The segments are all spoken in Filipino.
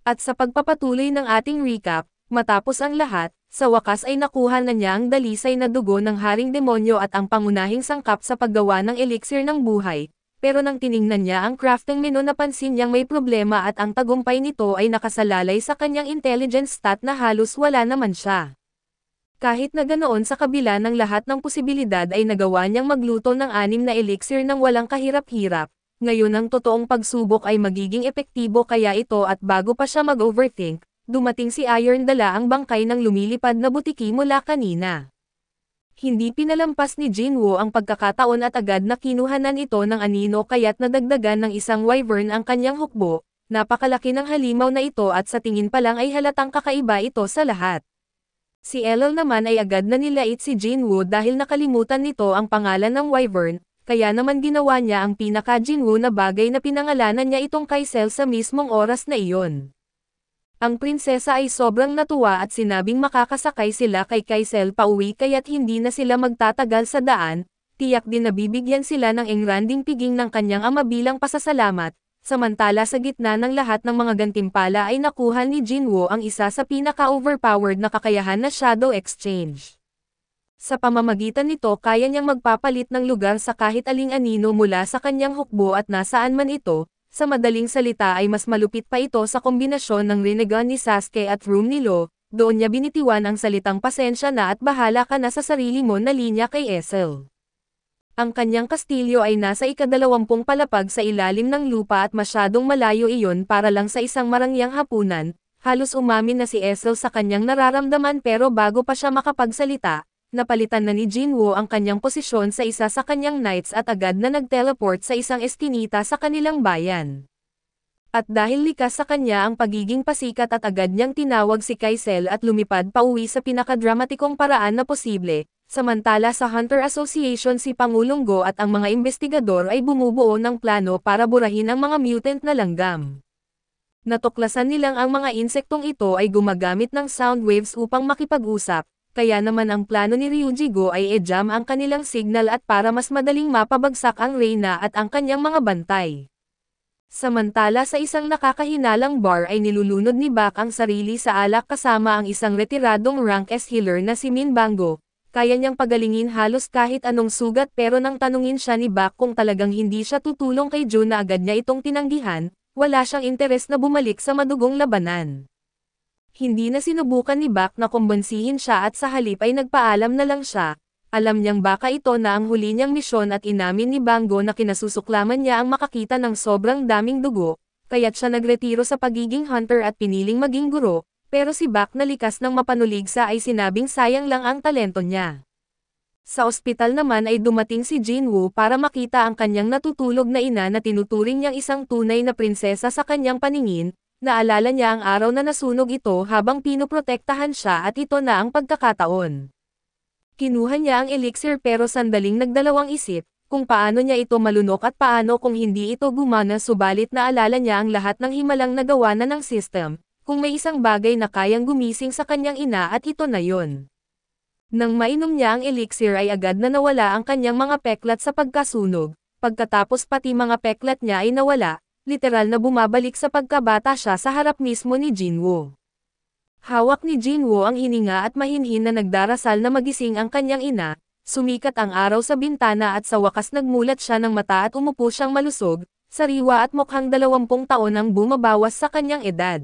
At sa pagpapatuloy ng ating recap, matapos ang lahat, sa wakas ay nakuha na niya ang dalisay na dugo ng Haring Demonyo at ang pangunahing sangkap sa paggawa ng elixir ng buhay, pero nang tiningnan niya ang crafting menu napansin niyang may problema at ang tagumpay nito ay nakasalalay sa kanyang intelligence stat na halos wala naman siya. Kahit na ganoon sa kabila ng lahat ng posibilidad ay nagawa niyang magluto ng 6 na elixir ng walang kahirap-hirap, ngayon ang totoong pagsubok ay magiging epektibo kaya ito at bago pa siya mag-overthink, dumating si Iron dala ang bangkay ng lumilipad na butiki mula kanina. Hindi pinalampas ni Jinwoo ang pagkakataon at agad na kinuhanan ito ng anino kaya't nadagdagan ng isang wyvern ang kanyang hukbo, napakalaki ng halimaw na ito at sa tingin pa lang ay halatang kakaiba ito sa lahat. Si Elel naman ay agad na nilait si Jinwoo dahil nakalimutan nito ang pangalan ng wyvern, kaya naman ginawa niya ang pinaka-Jinwoo na bagay na pinangalanan niya itong Kaisel sa mismong oras na iyon. Ang prinsesa ay sobrang natuwa at sinabing makakasakay sila kay Kaisel pauwi kaya't hindi na sila magtatagal sa daan, tiyak din na bibigyan sila ng engranding piging ng kanyang ama bilang pasasalamat, samantala sa gitna ng lahat ng mga gantimpala ay nakuha ni Jinwoo ang isa sa pinaka-overpowered na kakayahan na Shadow Exchange. Sa pamamagitan nito kaya niyang magpapalit ng lugar sa kahit aling anino mula sa kanyang hukbo at nasaan man ito. Sa madaling salita ay mas malupit pa ito sa kombinasyon ng Rinnegan ni Sasuke at Room ni Lo, doon niya binitiwan ang salitang pasensya na at bahala ka na sa sarili mo na linya kay Essel. Ang kanyang kastilyo ay nasa ika-20 palapag sa ilalim ng lupa at masyadong malayo iyon para lang sa isang marangyang hapunan, halos umamin na si Essel sa kanyang nararamdaman pero bago pa siya makapagsalita, napalitan na ni Jinwoo ang kanyang posisyon sa isa sa kanyang knights at agad na nag-teleport sa isang eskinita sa kanilang bayan. At dahil likas sa kanya ang pagiging pasikat at agad niyang tinawag si Kaisel at lumipad pauwi sa pinakadramatikong paraan na posible, samantala sa Hunter Association si Pangulong Go at ang mga investigador ay bumubuo ng plano para burahin ang mga mutant na langgam. Natuklasan nilang ang mga insektong ito ay gumagamit ng sound waves upang makipag-usap, kaya naman ang plano ni Ryuji Go ay i-jam ang kanilang signal at para mas madaling mapabagsak ang Reyna at ang kanyang mga bantay. Samantala sa isang nakakahinalang bar ay nilulunod ni Bak ang sarili sa alak kasama ang isang retiradong rank S healer na si Min Bango. Kaya niyang pagalingin halos kahit anong sugat pero nang tanungin siya ni Bak kung talagang hindi siya tutulong kay June na agad niya itong tinanggihan, wala siyang interes na bumalik sa madugong labanan. Hindi na sinubukan ni Bak na kumbansihin siya at sa halip ay nagpaalam na lang siya. Alam niyang baka ito na ang huli niyang misyon at inamin ni Bango na kinasusuklaman niya ang makakita ng sobrang daming dugo, kaya't siya nagretiro sa pagiging hunter at piniling maging guro, pero si Bak na likas ng mapanuligsa ay sinabing sayang lang ang talento niya. Sa ospital naman ay dumating si Jinwoo para makita ang kanyang natutulog na ina na tinuturing niyang isang tunay na prinsesa sa kanyang paningin. Naalala niya ang araw na nasunog ito habang pinoprotektahan siya at ito na ang pagkakataon. Kinuha niya ang elixir pero sandaling nagdalawang isip, kung paano niya ito malunok at paano kung hindi ito gumana subalit naalala niya ang lahat ng himalang nagawa na ng system, kung may isang bagay na kayang gumising sa kanyang ina at ito na yon. Nang mainom niya ang elixir ay agad na nawala ang kanyang mga peklat sa pagkasunog, pagkatapos pati mga peklat niya ay nawala. Literal na bumabalik sa pagkabata siya sa harap mismo ni Jinwoo. Hawak ni Jinwoo ang hininga at mahinhin na nagdarasal na magising ang kanyang ina, sumikat ang araw sa bintana at sa wakas nagmulat siya ng mata at umupo siyang malusog, sariwa at mukhang 20 taon ang bumabawas sa kanyang edad.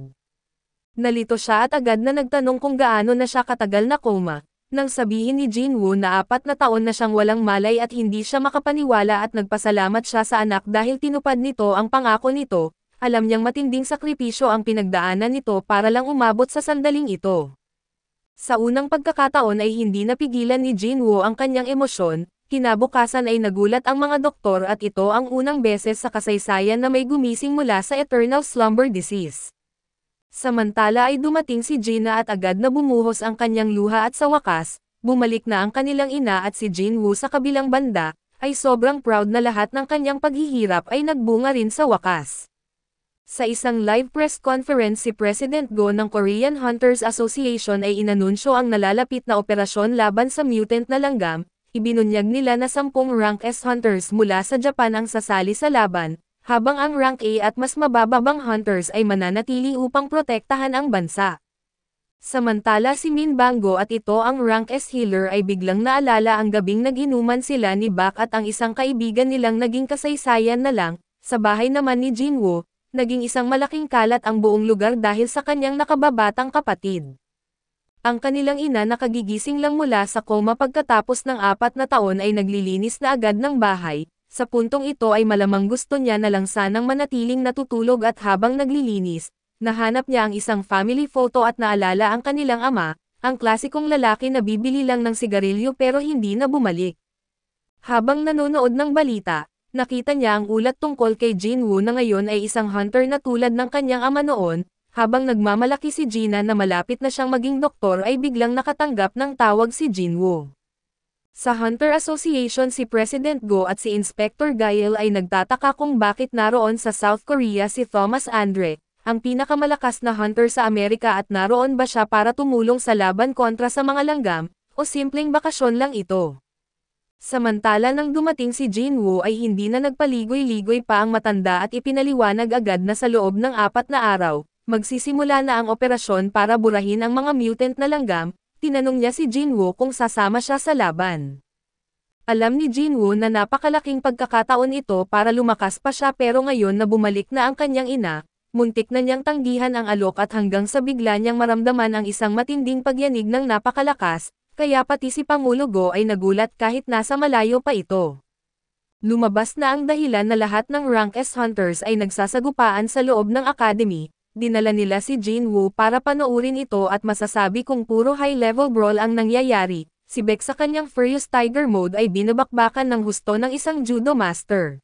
Nalito siya at agad na nagtanong kung gaano na siya katagal na coma. Nang sabihin ni Jinwoo na 4 na taon na siyang walang malay at hindi siya makapaniwala at nagpasalamat siya sa anak dahil tinupad nito ang pangako nito, alam niyang matinding sakripisyo ang pinagdaanan nito para lang umabot sa sandaling ito. Sa unang pagkakataon ay hindi napigilan ni Jinwoo ang kanyang emosyon, kinabukasan ay nagulat ang mga doktor at ito ang unang beses sa kasaysayan na may gumising mula sa eternal slumber disease. Samantala ay dumating si Gina at agad na bumuhos ang kanyang luha at sa wakas, bumalik na ang kanilang ina at si Jinwoo sa kabilang banda, ay sobrang proud na lahat ng kanyang paghihirap ay nagbunga rin sa wakas. Sa isang live press conference si President Go ng Korean Hunters Association ay inanunsyo ang nalalapit na operasyon laban sa mutant na langgam, ibinunyag nila na 10 rank S hunters mula sa Japan ang sasali sa laban, habang ang rank A at mas mabababang hunters ay mananatili upang protektahan ang bansa. Samantala si Min Bango at ito ang rank S healer ay biglang naalala ang gabing nag-inuman sila ni Bak at ang isang kaibigan nilang naging kasaysayan na lang. Sa bahay naman ni Jinwoo, naging isang malaking kalat ang buong lugar dahil sa kanyang nakababatang kapatid. Ang kanilang ina nakagigising lang mula sa koma pagkatapos ng 4 na taon ay naglilinis na agad ng bahay. Sa puntong ito ay malamang gusto niya na lang sanang manatiling natutulog at habang naglilinis, nahanap niya ang isang family photo at naalala ang kanilang ama, ang klasikong lalaki na bibili lang ng sigarilyo pero hindi na bumalik. Habang nanonood ng balita, nakita niya ang ulat tungkol kay Jinwoo na ngayon ay isang hunter na tulad ng kanyang ama noon. Habang nagmamalaki si Gina na malapit na siyang maging doktor ay biglang nakatanggap ng tawag si Jinwoo. Sa Hunter Association si President Go at si Inspector Gael ay nagtataka kung bakit naroon sa South Korea si Thomas Andre, ang pinakamalakas na hunter sa Amerika at naroon ba siya para tumulong sa laban kontra sa mga langgam, o simpleng bakasyon lang ito. Samantala nang dumating si Jinwoo ay hindi na nagpaligoy-ligoy pa ang matanda at ipinaliwanag agad na sa loob ng 4 na araw, magsisimula na ang operasyon para burahin ang mga mutant na langgam. Tinanong niya si Jinwoo kung sasama siya sa laban. Alam ni Jinwoo na napakalaking pagkakataon ito para lumakas pa siya pero ngayon na bumalik na ang kanyang ina, muntik na niyang tanggihan ang alok at hanggang sa bigla niyang maramdaman ang isang matinding pagyanig ng napakalakas, kaya pati si Pangulo Go ay nagulat kahit nasa malayo pa ito. Lumabas na ang dahilan na lahat ng rank S hunters ay nagsasagupaan sa loob ng academy. Dinala nila si Jinwoo para panoorin ito at masasabi kung puro high-level brawl ang nangyayari. Si Beck sa kanyang Furious Tiger mode ay binabakbakan ng husto ng isang judo master.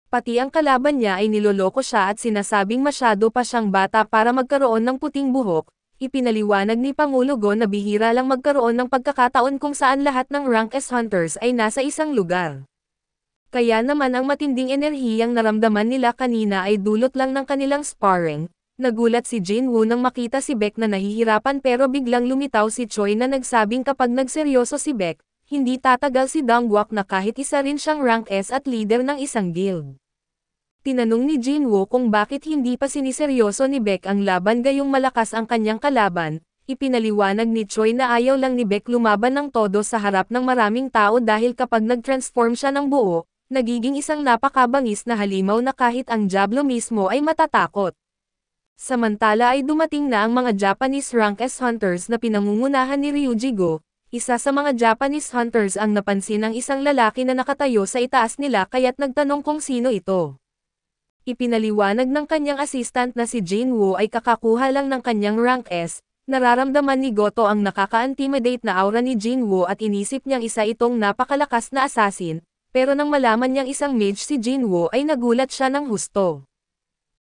Pati ang kalaban niya ay niloloko siya at sinasabing masyado pa siyang bata para magkaroon ng puting buhok. Ipinaliwanag ni Pangulo Go na bihira lang magkaroon ng pagkakataon kung saan lahat ng rank S hunters ay nasa isang lugar. Kaya naman ang matinding enerhiyang naramdaman nila kanina ay dulot lang ng kanilang sparring. Nagulat si Jinwoo nang makita si Beck na nahihirapan pero biglang lumitaw si Choi na nagsabing kapag nagseryoso si Beck, hindi tatagal si Dongwak na kahit isa rin siyang rank S at leader ng isang guild. Tinanong ni Jinwoo kung bakit hindi pa siniseryoso ni Beck ang laban gayong malakas ang kanyang kalaban. Ipinaliwanag ni Choi na ayaw lang ni Beck lumaban ng todo sa harap ng maraming tao dahil kapag nag-transform siya ng buo, nagiging isang napakabangis na halimaw na kahit ang Diablo mismo ay matatakot. Samantala ay dumating na ang mga Japanese rank S hunters na pinangungunahan ni Ryuji Go. Isa sa mga Japanese hunters ang napansin ng isang lalaki na nakatayo sa itaas nila kaya't nagtanong kung sino ito. Ipinaliwanag ng kanyang assistant na si Jinwoo ay kakakuha lang ng kanyang rank S. Nararamdaman ni Goto ang nakaka-intimidate na aura ni Jinwoo at inisip niyang isa itong napakalakas na assassin, pero nang malaman niyang isang mage si Jinwoo ay nagulat siya ng husto.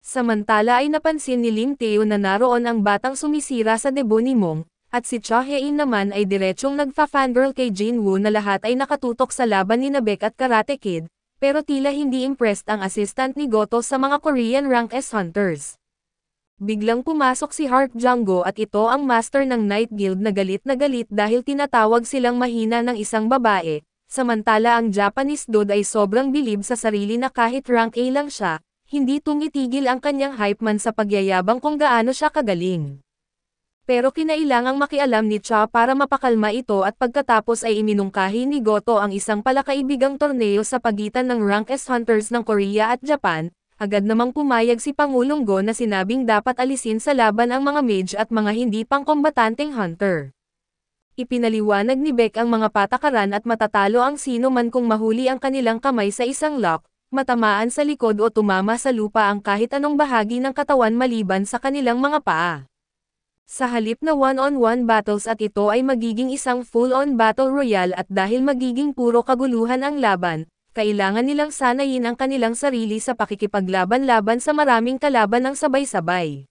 Samantala ay napansin ni Lim Teo na naroon ang batang sumisira sa debo ni Mong, at si Cha Hye-in naman ay diretsyong nagfa-fangirl kay Jinwoo na lahat ay nakatutok sa laban ni Beck at Karate Kid, pero tila hindi impressed ang assistant ni Goto sa mga Korean rank S hunters. Biglang pumasok si Heart Jang-go at ito ang master ng Night Guild na galit dahil tinatawag silang mahina ng isang babae, samantala ang Japanese dude ay sobrang bilib sa sarili na kahit rank A lang siya. Hindi tumitigil ang kanyang hype man sa pagyayabang kung gaano siya kagaling. Pero kinailangang makialam ni Cha para mapakalma ito at pagkatapos ay iminungkahi ni Goto ang isang palakaibigang torneo sa pagitan ng rank S hunters ng Korea at Japan. Agad namang pumayag si Pangulong Go na sinabing dapat alisin sa laban ang mga mage at mga hindi pangkombatanteng hunter. Ipinaliwanag ni Beck ang mga patakaran at matatalo ang sino man kung mahuli ang kanilang kamay sa isang lock. Matamaan sa likod o tumama sa lupa ang kahit anong bahagi ng katawan maliban sa kanilang mga paa. Sa halip na one-on-one battles at ito ay magiging isang full-on battle royale at dahil magiging puro kaguluhan ang laban, kailangan nilang sanayin ang kanilang sarili sa pakikipaglaban-laban sa maraming kalaban ng sabay-sabay.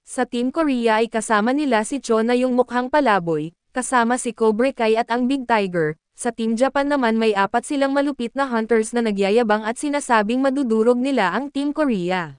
Sa Team Korea ay kasama nila si Cho na yung mukhang palaboy, kasama si Cobra Kai at ang Big Tiger. Sa Team Japan naman may 4 silang malupit na hunters na nagyayabang at sinasabing madudurog nila ang Team Korea.